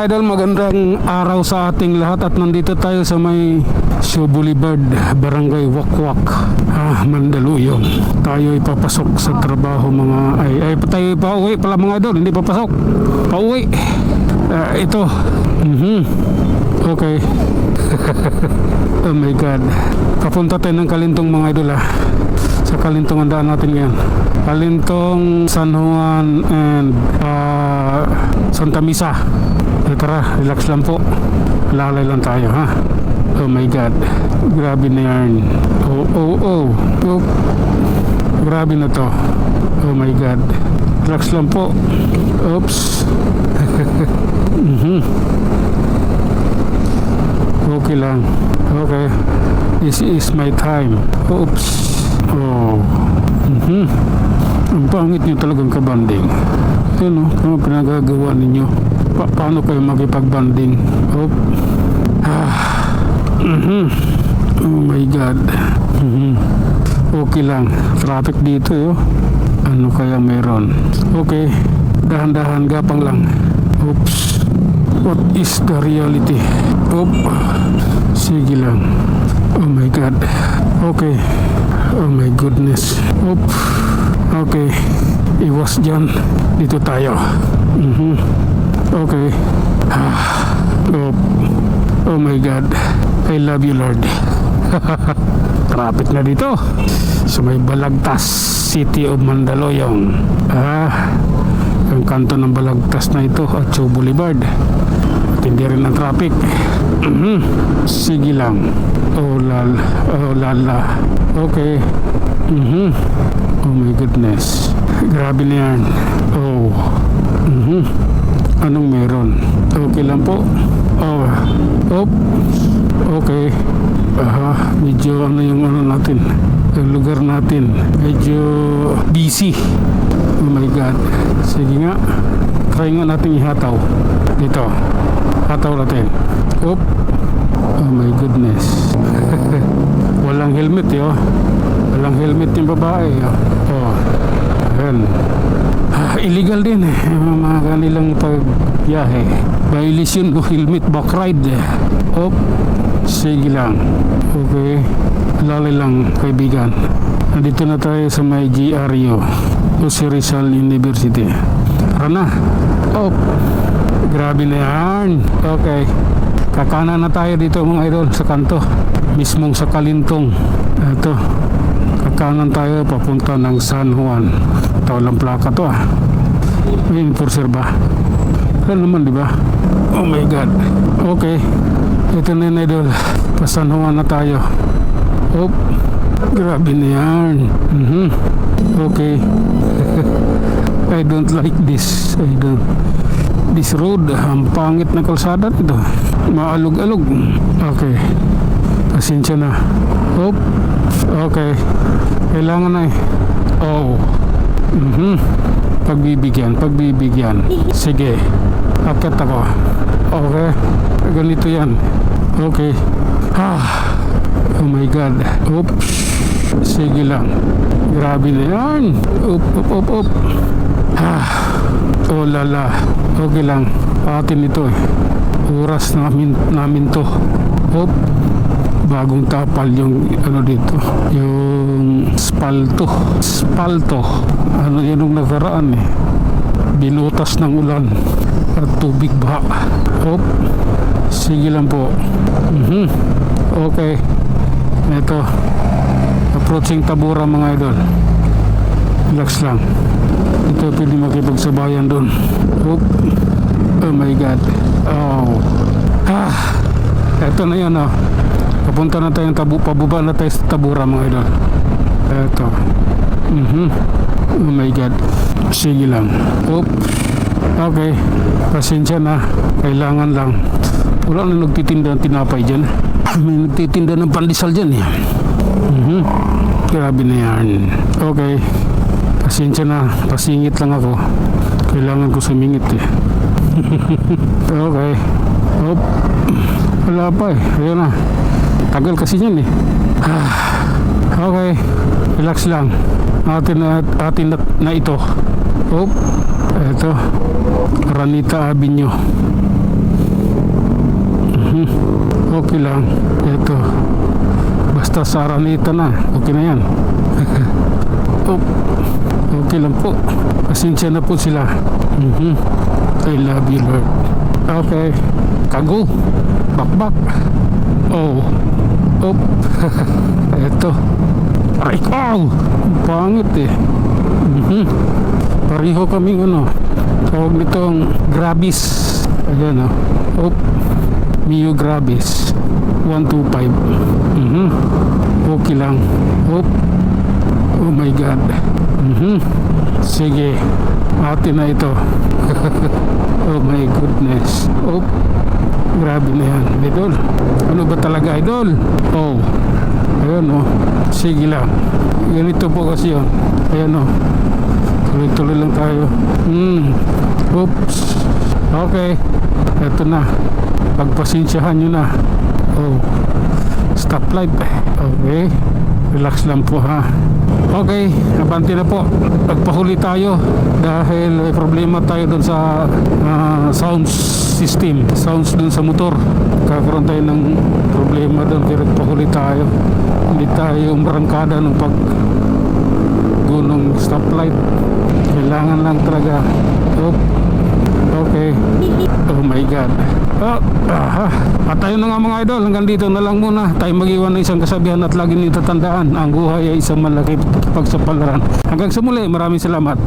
mga idol, magandang araw sa ating lahat at nandito tayo sa may Shaw Boulevard, Barangay Wakwak, Mandaluyong. Tayo ay papasok sa trabaho tayo pauwi pala mga idol, hindi papasok, pauwi. Ito. Okay. Oh my God. Papunta tayo ng Kalintong mga idol sa Kalintong ang daan natin ngayon. Kalintong, San Juan and Santa Misa. Tara, relax lang po. Lalay lang tayo Oh my God. Grabe na yan. Oh. Grabe na to. Oh my God. Relax lang po. Oops. Okay lang. Okay. This is my time. Oops. Oh. Ang pangit nyo talagang kabanding. Yun kung pinagagawa ninyo. Paano kayo makipag-banding? Oh my God. Okay lang. Traffic dito Ano kaya meron? Okay. Dahan-dahan, gapang lang. Oops. What is the reality? Sige lang. Oh my God. Okay. Oh my goodness. Okay. Iwas dyan. Dito tayo. Okay. Oh my God. I love you, Lord. Traffic na dito sa may Balagtas, City of Mandaluyong. Ang kanto ng Balagtas na ito at Shaw Boulevard. Hindi rin ang traffic. Sige lang. Oh lala. Okay. Oh my goodness. Grabe na yan. Anong meron? Okay lang po. Okay. Medyo yung natin, yung lugar natin medyo busy. Oh my God. Sige nga, try nga natin ihataw dito. Hataw natin. Oh my goodness. Walang helmet walang helmet yung babae ayan. Illegal din mga kanilang pagbiyahe. Violation o helmet back ride. Sige lang. Okay. Lalay lang kaibigan. Nandito na tayo sa may GRU, Jose Rizal University. Tara na. Grabe na yan. Okay. Kakanan na tayo dito mga idol sa kanto. Mismong sa Kalintong. Ito. Kakanan tayo papunta ng San Juan. Walang plaka to May enforcer ba? Wala naman diba? Oh my God. Okay. Ito na yun idol. Pa San Juan na tayo. Grabe na yan. Okay. I don't like this. This road, ang pangit na kalsada nito. Maalog-alog. Okay. Pasensya na. Okay. Kailangan na Pagbibigyan. Sige. Akit ako. Okay. Ganito yan. Okay. Oh my God. Sige lang. Grabe na yan. Oh lala. Okay lang. Atin ito Oras namin to. Bagong tapal yung dito. Yung spalto. Yan yung nakaraan binutas ng ulan at tubig baha. Sige lang po. Okay. Ito. Approaching Tabura mga idol. Relax lang. Ito pwede makipagsabayan doon. Oh my God. Ito na yan Papunta na tayong pababa na tayo sa Tabura mga idol. Ito. Oh my God. Sige lang. Okay. Pasensya na. Kailangan lang. Wala na nagtitinda ng tinapay dyan. May nagtitinda ng pandesal dyan Grabe na yan. Okay. Pasensya na. Pasingit lang ako. Kailangan ko sumingit Okay. Wala pa Ayun na. Tagal kasi yan Okay. Relax lang. Atin na ito. Ito. Ranita Avenue. Okay lang. Ito. Basta sa Araneta na. Okay na yan. Oh, okay lang po. Pasensya na po sila. I love you, Lord. Okay. Kago. Bakbak. Oh. Oh. Ito. Ay, oh! Pangit eh. Pareho kaming ano. Tawag nitong Grabis. Ayan oh. Oh. Mio Grabis. 125. Okay lang. Oh. Oh my God. Sige. Atin na ito. Oh my goodness. Oh. Grabe na yan. Idol. Ano ba talaga, idol? Oh. Ayan oh. Sige lang. Ganito po kasi yun. Ayan oh. Tuloy-tuloy lang tayo. Oops. Okay. Ito na. Pagpasensyahan nyo na. Oh. Stoplight. Okay. Relax lang po ha. Okay, abante na po. Pagpahuli tayo dahil may problema tayo doon sa sound system, sounds doon sa motor. Kakaroon tayo ng problema doon kaya nagpahuli tayo. Hindi tayo umarangkada ng pag gunong stoplight. Kailangan lang talaga. Oh. Okay. Oh my God. At tayo na nga mga idol, hanggang dito na lang muna. Tayo mag-iwan ng isang kasabihan at lagi niyo tatandaan, ang buhay ay isang malaki pagsapalaran. Hanggang sa muli, maraming salamat.